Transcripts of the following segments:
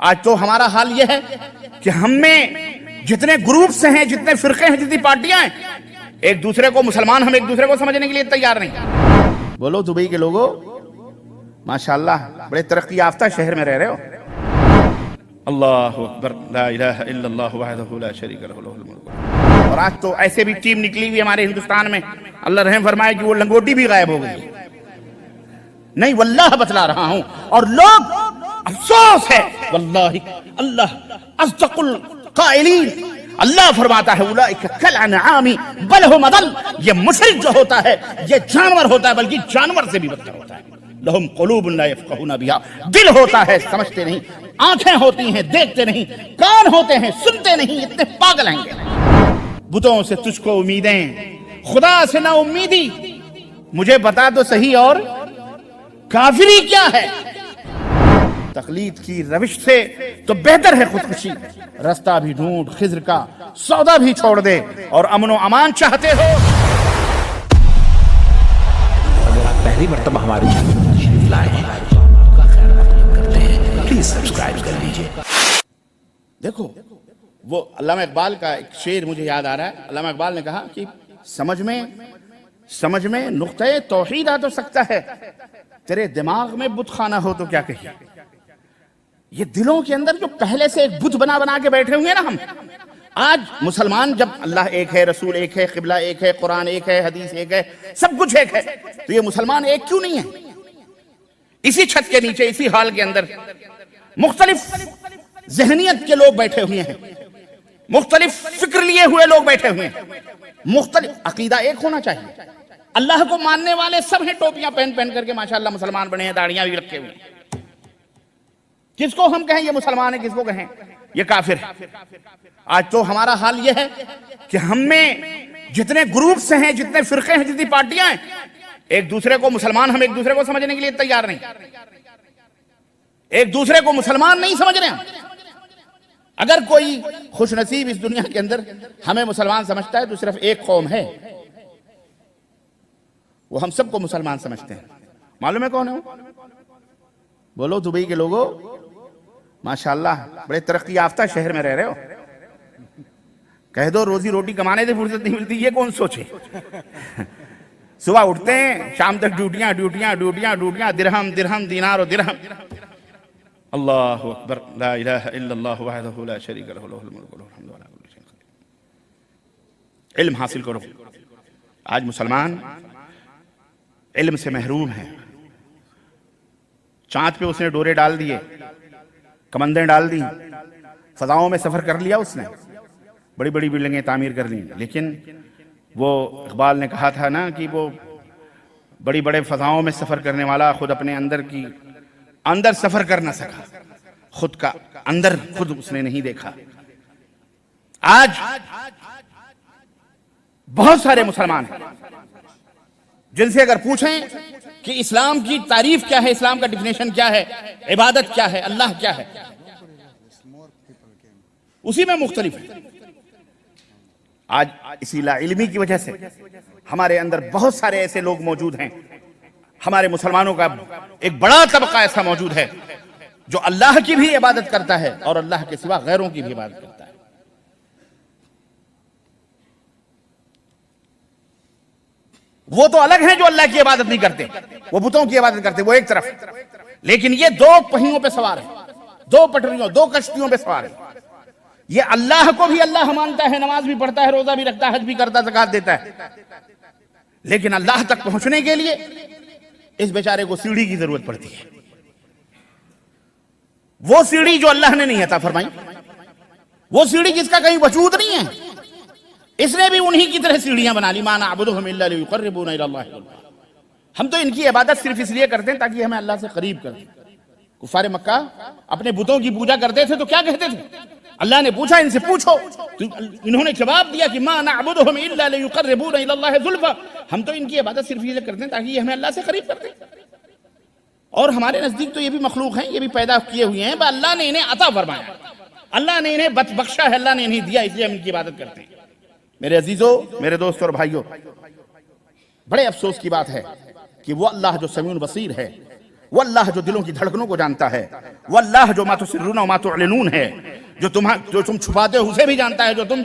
آج تو ہمارا حال یہ ہے کہ ہم میں جتنے گروپس ہیں، جتنے فرقے ہیں، جتنی پارٹیاں ہیں، ایک دوسرے کو مسلمان ہم ایک دوسرے کو سمجھنے کے لیے تیار نہیں۔ بولو دبئی کے لوگوں، ماشاءاللہ بڑے ترقی یافتہ شہر میں رہ رہے ہو۔ اللہ اکبر، لا الہ الا اللہ وحدہ لا شریک لہ لہ الملک۔ اور آج تو ایسے بھی ٹیم نکلی ہوئی ہمارے ہندوستان میں، اللہ رحم فرمائے کہ وہ لنگوٹی بھی غائب ہو گئی۔ نہیں واللہ بتلا رہا ہوں، اور لوگ افسوس ہے واللہ، اللہ اصدق القائلین، اللہ فرماتا ہے اولئک کالانعام بل هم اضل، یہ مشرک جو ہوتا ہے یہ جانور ہوتا ہے، بلکہ جانور سے بھی بدتر ہوتا ہے۔ لہم قلوب لا يفقهون بها، دل ہوتا ہے سمجھتے نہیں، آنکھیں ہوتی ہیں دیکھتے نہیں، کان ہوتے ہیں سنتے نہیں، اتنے پاگل ہیں گے۔ بتوں سے تجھ کو امیدیں، خدا سے نہ امیدی، مجھے بتا تو صحیح اور کافری کیا ہے؟ تقلید کی روش سے تو بہتر ہے خودکشی، رستہ بھی ڈھونڈ خضر کا، سودا بھی چھوڑ دے، اور امن و امان چاہتے ہو۔ اگر آپ پہلی مرتبہ ہمارے چینل پر تشریف لائے ہیں تو ہم آپ کا خیر مقدم کرتے ہیں، پلیز سبسکرائب کر لیجئے۔ دیکھو وہ علامہ اقبال کا ایک شعر مجھے یاد آ رہا ہے۔ علامہ اقبال نے کہا کہ سمجھ میں نقطۂ توحید آ تو سکتا ہے، تیرے دماغ میں بت خانہ ہو تو کیا کہیے۔ یہ دلوں کے اندر جو پہلے سے ایک بت بنا کے بیٹھے ہوئے نا ہم، آج مسلمان جب اللہ ایک ہے، رسول ایک ہے، قبلہ ایک ہے، قرآن ایک ہے، حدیث ایک ہے، سب کچھ ایک ہے، تو یہ مسلمان ایک کیوں نہیں ہے؟ اسی چھت کے نیچے، اسی حال کے اندر مختلف ذہنیت کے لوگ بیٹھے ہوئے ہیں، مختلف فکر لیے ہوئے لوگ بیٹھے ہوئے ہیں، مختلف عقیدہ ایک ہونا چاہیے۔ اللہ کو ماننے والے سب ہیں، ٹوپیاں پہن کر کے ماشاءاللہ مسلمان بنے ہیں، داڑیاں بھی رکھے ہوئے ہیں۔ کس کو ہم کہیں یہ مسلمان ہے، کس کو کہیں یہ کافر ہے؟ آج تو ہمارا حال یہ ہے کہ ہم میں جتنے گروپس ہیں، جتنے فرقے ہیں، جتنی پارٹیاں ہیں، ایک دوسرے کو مسلمان ہم ایک دوسرے کو سمجھنے کے لیے تیار نہیں، ایک دوسرے کو مسلمان نہیں سمجھ رہے ہیں۔ اگر کوئی خوش نصیب اس دنیا کے اندر ہمیں مسلمان سمجھتا ہے تو صرف ایک قوم ہے، وہ ہم سب کو مسلمان سمجھتے ہیں۔ معلوم ہے کون ہے وہ؟ بولو دبئی کے لوگوں، ماشاءاللہ بڑے ترقی یافتہ شہر میں رہ رہے ہو۔ کہہ دو روزی روٹی کمانے سے فرصت نہیں ملتی، یہ کون سوچے؟ صبح اٹھتے ہیں، شام تک ڈیوٹیاں ڈیوٹیاں ڈیوٹیاں ڈیوٹیاں، درہم درہم دینار و درہم۔ اللہ اکبر، لا الہ الا اللہ وحدہ لا شریک لہ لہ الملک ولہ الحمد وعلی کل شیء قدیر۔ علم حاصل کرو۔ آج مسلمان علم سے محروم ہے۔ چاند پہ اس نے ڈورے ڈال دیے، کمندیں ڈال دی، فضاؤں میں سفر کر لیا، اس نے بڑی بڑی بلڈنگیں تعمیر کر لی، لیکن وہ اقبال نے کہا تھا نا کہ وہ بڑی بڑے فضاؤں میں سفر کرنے والا خود اپنے اندر سفر کر نہ سکا، خود کا اندر خود اس نے نہیں دیکھا۔ آج بہت سارے مسلمان ہیں جن سے اگر پوچھیں کہ اسلام کی تعریف کیا ہے، اسلام کا ڈیفینیشن کیا ہے، عبادت کیا ہے، اللہ کیا ہے، اسی میں مختلف ہے۔ آج اسی لا علمی کی وجہ سے ہمارے اندر بہت سارے ایسے لوگ موجود ہیں، ہمارے مسلمانوں کا ایک بڑا طبقہ ایسا موجود ہے جو اللہ کی بھی عبادت کرتا ہے اور اللہ کے سوا غیروں کی بھی عبادت کرتا ہے۔ وہ تو الگ ہیں جو اللہ کی عبادت نہیں کرتے، وہ بتوں کی عبادت کرتے، وہ ایک طرف، لیکن یہ دو پہیوں پہ سوار ہیں، دو پٹریوں، دو کشتیوں پہ سوار ہیں۔ یہ اللہ کو بھی اللہ مانتا ہے، نماز بھی پڑھتا ہے، روزہ بھی رکھتا ہے، حج بھی کرتا ہے، زکات دیتا ہے، لیکن اللہ تک پہنچنے کے لیے اس بیچارے کو سیڑھی کی ضرورت پڑتی ہے۔ وہ سیڑھی جو اللہ نے نہیں عطا فرمائی، وہ سیڑھی جس کا کہیں وجود نہیں ہے، اس نے بھی انہی کی طرح سیڑھیاں بنا لی۔ ما نعبدهم الا ليقربونا الى الله زلفى، ہم تو ان کی عبادت صرف اس لیے کرتے ہیں تاکہ ہمیں اللہ سے قریب کر دیں۔ کفار مکہ اپنے بتوں کی پوجا کرتے تھے تو کیا کہتے تھے؟ اللہ نے پوچھا ان سے پوچھو، تو انہوں نے جواب دیا کہ ما نعبدهم الا ليقربونا الى الله زلفى، ہم تو ان کی عبادت صرف یہ کرتے ہیں تاکہ یہ ہمیں اللہ سے قریب کر دیں، اور ہمارے نزدیک تو یہ بھی مخلوق ہیں، یہ بھی پیدا کیے ہوئے ہیں، اللہ نے انہیں عطا فرمایا، اللہ نے انہیں بخشا ہے، اللہ نے انہیں دیا، اس لیے ہم ان کی عبادت کرتے ہیں۔ میرے عزیزوں، میرے دوستوں اور بھائیوں، بڑے افسوس کی بات ہے کہ وہ اللہ جو سمیع بصیر ہے، وہ اللہ جو دلوں کی دھڑکنوں کو جانتا ہے، وہ اللہ جو ما تسرون و ما تعلنون ہے، جو تم چھپاتے ہو اسے بھی جانتا ہے، جو تم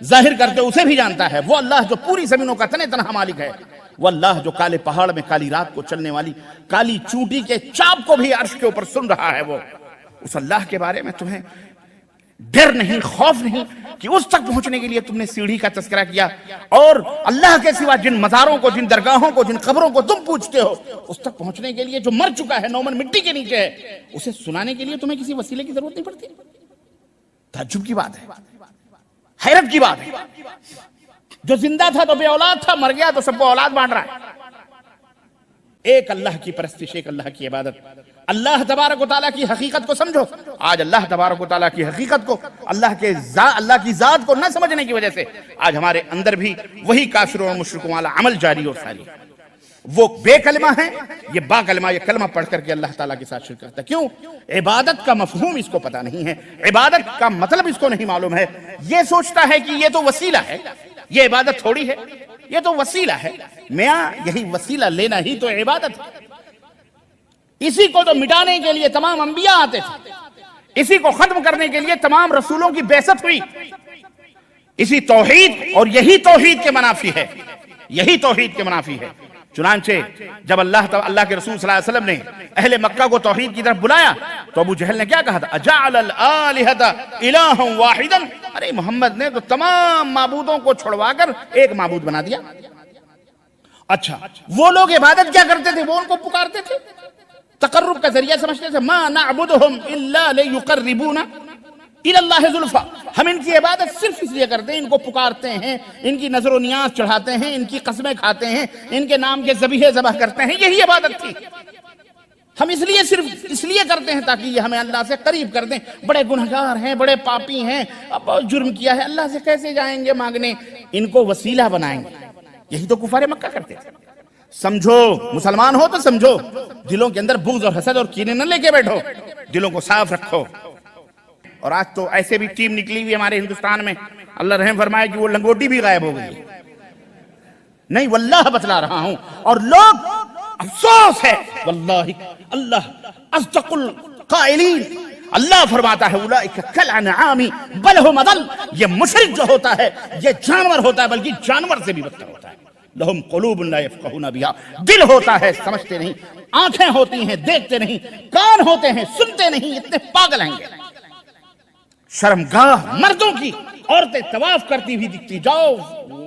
ظاہر کرتے ہو اسے بھی جانتا ہے، وہ اللہ جو پوری زمینوں کا تنے تنہا مالک ہے، وہ اللہ جو کالے پہاڑ میں کالی رات کو چلنے والی کالی چونٹی کے چاپ کو بھی عرش کے اوپر سن رہا ہے، وہ اس اللہ کے بارے میں تمہیں ڈر نہیں، خوف نہیں کہ اس تک پہنچنے کے لیے تم نے سیڑھی کا تذکرہ کیا، اور اللہ کے سوا جن مزاروں کو، جن درگاہوں کو، جن قبروں کو تم پوچھتے ہو، اس تک پہنچنے کے لیے جو مر چکا ہے، نومن مٹی کے نیچے ہے، اسے سنانے کے لیے تمہیں کسی وسیلے کی ضرورت نہیں پڑتی۔ تعجب کی بات ہے، حیرت کی بات ہے، جو زندہ تھا تو بے اولاد تھا، مر گیا تو سب کو اولاد بانٹ رہا ہے۔ ایک اللہ کی پرستش، ایک اللہ کی عبادت، اللہ تبارک و تعالیٰ کی حقیقت کو سمجھو۔ آج اللہ تبارک و تعالیٰ کی حقیقت کو، اللہ کی ذات کو نہ سمجھنے کی وجہ سے آج ہمارے اندر بھی وہی کافروں اور مشرکوں والا عمل جاری اور ساری۔ وہ بے کلمہ ہیں، یہ با کلمہ، یہ کلمہ پڑھ کر کے اللہ تعالیٰ کے ساتھ شرک کرتا ہے۔ کیوں؟ عبادت کا مفہوم اس کو پتہ نہیں ہے، عبادت کا مطلب اس کو نہیں معلوم ہے، یہ سوچتا ہے کہ یہ تو وسیلہ ہے، یہ عبادت تھوڑی ہے، یہ تو وسیلہ ہے۔ میاں یہی وسیلہ لینا ہی تو عبادت ہے۔ اسی کو تو مٹانے کے لیے تمام انبیاء آتے تھے، اسی کو ختم کرنے کے لیے تمام رسولوں کی بعثت ہوئی، اسی توحید، اور یہی توحید کے منافی ہے، یہی توحید کے منافی ہے۔ چنانچہ جب اللہ کے رسول صلی اللہ علیہ وسلم نے اہل مکہ کو توحید کی طرف بلایا تو ابو جہل نے کیا کہا تھا؟ اجعل الآلہۃ الہا واحدا، ارے محمد نے تو تمام معبودوں کو چھڑوا کر ایک معبود بنا دیا۔ اچھا، وہ لوگ عبادت کیا کرتے تھے؟ وہ ان کو پکارتے تھے، تقرب کا ذریعہ سمجھتے تھے، ما نعبدہم الا لیقربونا الی اللہ زلفا، ہم ان کی عبادت صرف اس لیے کرتے ہیں، ان کو پکارتے ہیں، ان کی نظر و نیاز چڑھاتے ہیں، ان کی قسمیں کھاتے ہیں، ان کے نام کے ذبیحے ذبح کرتے ہیں، یہی عبادت تھی۔ ہم صرف اس لیے کرتے ہیں تاکہ یہ ہمیں اللہ سے قریب کر دیں، بڑے گنہگار ہیں، بڑے پاپی ہیں، اب بہت جرم کیا ہے، اللہ سے کیسے جائیں گے مانگنے، ان کو وسیلہ بنائیں گے۔ یہی تو کفار مکہ کرتے تھے۔ سمجھو، مسلمان ہو تو سمجھو، دلوں کے اندر بغض اور حسد اور کینے نہ لے کے بیٹھو، دلوں کو صاف رکھو۔ اور آج تو ایسے بھی ٹیم نکلی ہوئی ہمارے ہندوستان میں، اللہ رحم فرمائے کہ وہ لنگوٹی بھی غائب ہو گئی۔ نہیں، واللہ بتلا رہا ہوں، اور لوگ افسوس ہے واللہ، اللہ اصدق القائلین، اللہ فرماتا ہے اولئک کالانعام بل هم اضل، یہ مشرک جو ہوتا ہے یہ جانور ہوتا ہے، بلکہ جانور سے بھی بدتر ہوتا ہے۔ لہم قلوب لا یفقہون بہا، دل ہوتا ہے سمجھتے نہیں، آنکھیں ہوتی ہیں دیکھتے نہیں، کان ہوتے ہیں سنتے نہیں، اتنے پاگل ہیں یہ۔ شرمگاہ مردوں کی عورتیں طواف کرتی ہوئی دکھتی، جاؤ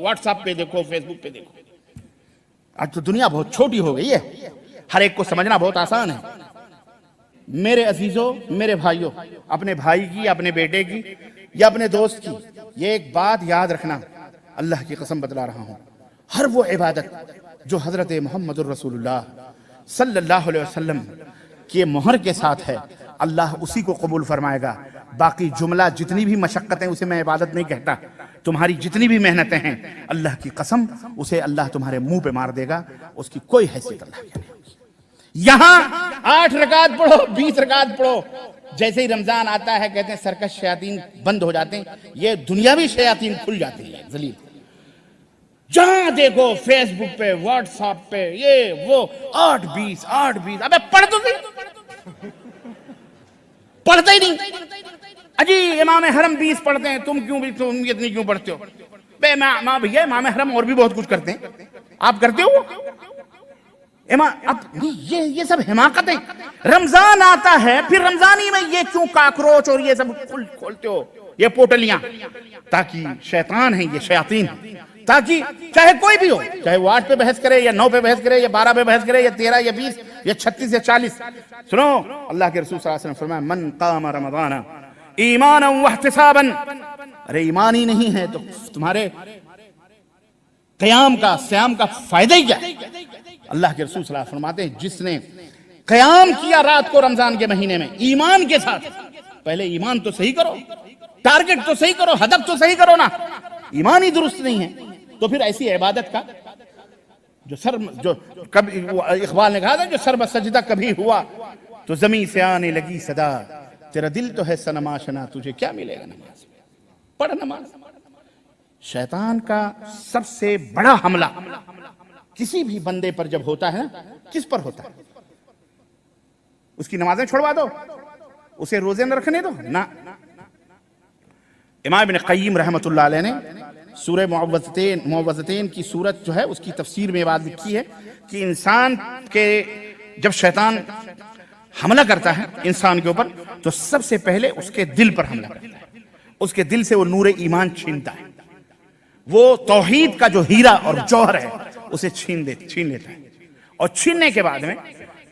واٹس ایپ پہ دیکھو، فیس بک پہ دیکھو۔ آج تو دنیا بہت چھوٹی ہو گئی ہے، ہر ایک کو سمجھنا بہت آسان ہے۔ میرے عزیزوں، میرے بھائیوں، اپنے بھائی کی، اپنے بیٹے کی یا اپنے دوست کی یہ ایک بات یاد رکھنا، اللہ کی قسم بتلا رہا ہوں، ہر وہ عبادت جو حضرت محمد الرسول اللہ صلی اللہ علیہ وسلم کے مہر کے ساتھ ہے، اللہ اسی کو قبول فرمائے گا۔ باقی جملہ جتنی بھی مشقتیں، اسے میں عبادت نہیں کہتا، تمہاری جتنی بھی محنتیں ہیں، اللہ کی قسم اسے اللہ تمہارے منہ پہ مار دے گا، اس کی کوئی حیثیت اللہ کی نہیں ہوگی۔ یہاں 8 رکعت پڑھو، 20 رکعت پڑھو، جیسے ہی رمضان آتا ہے کہتے ہیں سرکش شیاطین بند ہو جاتے ہیں، یہ دنیاوی شیاطین کھل جاتی ہے ذلیل۔ جہاں دیکھو فیس بک پہ، واٹس ایپ پہ، یہ وہ 8-20 ابے پڑھ تو صحیح، پڑھتے ہی نہیں۔ اجی امام حرم 20 پڑھتے ہیں، تم اتنی کیوں پڑھتے ہو؟ بے ماں بھیا، امام حرم اور بھی بہت کچھ کرتے ہیں، آپ کرتے ہو؟ یہ سب حماقت ہے۔ رمضان آتا ہے، پھر رمضانی میں یہ کیوں کاکروچ اور یہ سب کھولتے ہو، یہ پوٹلیاں؟ تاکہ شیطان ہیں، یہ شیاطین ہیں، تاکہ چاہے کوئی بھی ہو، چاہے وہ 8 پہ بحث کرے یا 9 پہ بحث کرے یا 12 پہ بحث کرے یا 13 یا 20 یا 36 یا 40۔ سنو، اللہ کے رسول صلی اللہ علیہ وسلم فرمایا من قام رمضان ایمانا واحتسابا، ارے ایمان ہی نہیں ہے تو تمہارے قیام کا، سیام کا فائدہ ہی کیا ہے؟ اللہ کے رسول صلی اللہ علیہ وسلم فرماتے ہیں جس نے قیام کیا رات کو رمضان کے مہینے میں ایمان کے ساتھ، پہلے ایمان تو صحیح کرو، ٹارگٹ تو صحیح کرو، ہدف تو صحیح کرو نا، ایمان ہی درست نہیں ہے تو پھر ایسی عبادت کا جو کبھی اقبال نے کہا تھا جو سر بسجدہ کبھی ہوا تو زمین سے آنے لگی صدا، تیرا دل تو ہے صنم آشنا، تجھے کیا ملے گا نماز؟ پڑھ نماز۔ شیطان کا سب سے بڑا حملہ کسی بھی بندے پر جب ہوتا ہے نا، کس پر ہوتا ہے؟ اس کی نمازیں چھوڑوا دو, اسے روزے نہ رکھنے دو, نہ. امام ابن قیم رحمۃ اللہ علیہ نے سورہ معوذتین کی صورت جو ہے اس کی تفسیر میں یہ بات لکھی ہے کہ انسان کے جب شیطان حملہ کرتا ہے انسان کے اوپر تو سب سے پہلے اس کے دل پر حملہ کرتا ہے, اس کے دل سے وہ نور ایمان چھینتا ہے, وہ توحید کا جو ہیرا اور جوہر ہے اسے چھین لیتا ہے, اور چھیننے کے بعد میں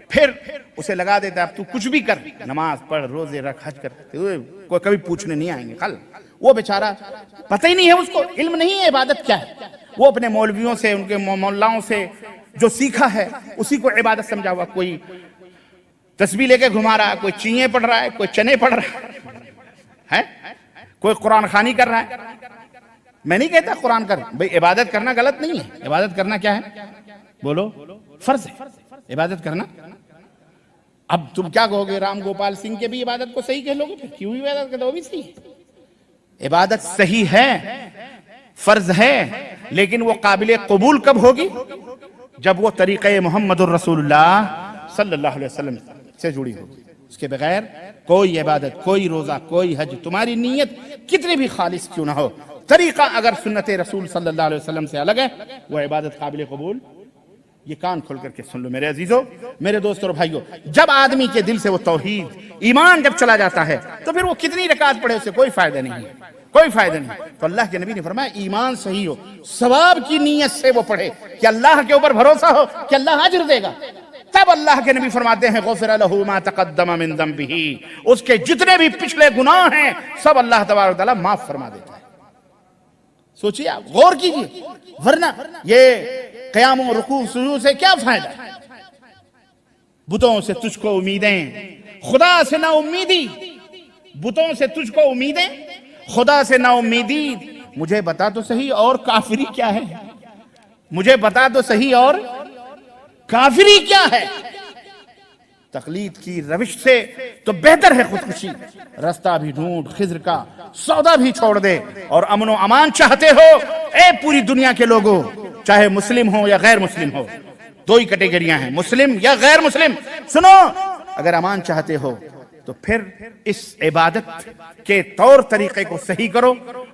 پھر اسے لگا دیتا ہے اب تو کچھ بھی کر, نماز پڑھ, روزے رکھ, حج کر, کوئی کبھی پوچھنے نہیں آئیں گے کل. وہ بیچارہ پتہ ہی نہیں ہے, اس کو علم نہیں ہے عبادت کیا ہے, وہ اپنے مولویوں سے, ان کے مولاؤں سے جو سیکھا ہے اسی کو عبادت سمجھا ہوا. کوئی تسبیح لے کے گھما رہا ہے, کوئی چیئیں پڑھ رہا ہے, کوئی چنے پڑھ رہا ہے, کوئی قرآن خوانی کر رہا ہے. میں نہیں کہتا قرآن کر, بھئی عبادت کرنا غلط نہیں ہے, عبادت کرنا کیا ہے, بولو, فرض ہے عبادت کرنا. اب تم کیا کہو گے, رام گوپال سنگھ کے بھی عبادت کو صحیح کہہ لو گے, پھر کیوں عبادت کرتے, وہ بھی صحیح ہے. عبادت صحیح ہے, فرض ہے, لیکن وہ قابل قبول کب ہوگی, جب وہ طریقہ محمد الرسول اللہ صلی اللہ علیہ وسلم سے جڑی ہوگی. اس کے بغیر کوئی عبادت, کوئی روزہ, کوئی حج, تمہاری نیت کتنی بھی خالص کیوں نہ ہو, طریقہ اگر سنت رسول صلی اللہ علیہ وسلم سے الگ ہے, وہ عبادت قابل قبول. یہ کان کھول کر کے سن لو میرے عزیزو, میرے دوستو اور بھائیو, جب آدمی کے دل سے وہ توحید ایمان جب چلا جاتا ہے تو پھر وہ کتنی رکعت پڑھے اسے کوئی فائدہ نہیں ہے, کوئی فائدہ نہیں. تو اللہ کے نبی نے فرمایا ایمان صحیح ہو, ثواب کی نیت سے وہ پڑھے, کہ اللہ کے اوپر بھروسہ ہو کہ اللہ اجر دے گا, تب اللہ کے نبی فرماتے ہیں غفر لہ ما تقدم من ذنبہ, اس کے جتنے بھی پچھلے گناہ ہیں سب اللہ تبارک و تعالیٰ معاف فرما دیتا ہے. سوچیے آپ, غور کیجیے, ورنہ یہ قیام و رکوع سجود سے کیا فائدہ ہے. بتوں سے تجھ کو امیدیں, خدا سے نا امیدی, بتوں سے تجھ کو امیدیں, خدا سے نا امیدی. مجھے بتا تو صحیح اور کافری کیا ہے, مجھے بتا تو صحیح اور کافری کیا ہے. تقلید کی روش سے تو بہتر ہے خودکشی, رستہ بھی ڈھونڈ خضر کا, سودا بھی چھوڑ دے, اور امن و امان چاہتے ہو اے پوری دنیا کے لوگوں, چاہے مسلم ہو یا غیر مسلم ہو, دو ہی کیٹیگریاں ہیں, مسلم یا غیر مسلم. سنو, اگر امان چاہتے ہو تو پھر اس عبادت کے طور طریقے کو صحیح کرو,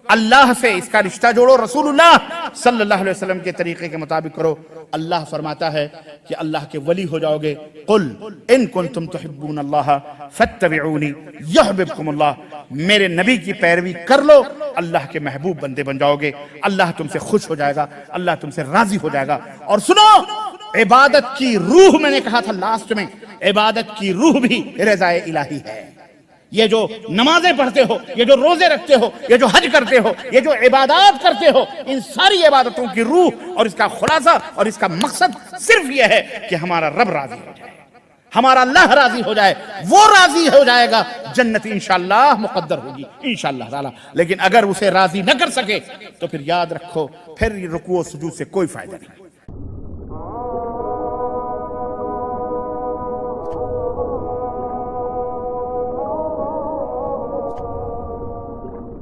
اللہ سے اس کا رشتہ جوڑو, رسول اللہ صلی اللہ علیہ وسلم کے طریقے کے مطابق کرو. اللہ فرماتا ہے کہ اللہ کے ولی ہو جاؤ گے. قل ان کنتم تحبون اللہ فاتبعونی یحببکم اللہ, میرے نبی کی پیروی کر لو, اللہ کے محبوب بندے بن جاؤ گے, اللہ تم سے خوش ہو جائے گا, اللہ تم سے راضی ہو جائے گا. اور سنو, عبادت کی روح, میں نے کہا تھا لاسٹ میں, عبادت کی روح بھی رضا الہی ہے. یہ جو نمازیں پڑھتے ہو, یہ جو روزے رکھتے ہو, یہ جو حج کرتے ہو, یہ جو عبادات کرتے ہو, ان ساری عبادتوں کی روح اور اس کا خلاصہ اور اس کا مقصد صرف یہ ہے کہ ہمارا رب راضی ہو جائے, ہمارا اللہ راضی ہو جائے, وہ راضی ہو جائے گا, جنت انشاءاللہ مقدر ہوگی انشاءاللہ تعالی. لیکن اگر اسے راضی نہ کر سکے تو پھر یاد رکھو, پھر رکوع و سجود سے کوئی فائدہ نہیں.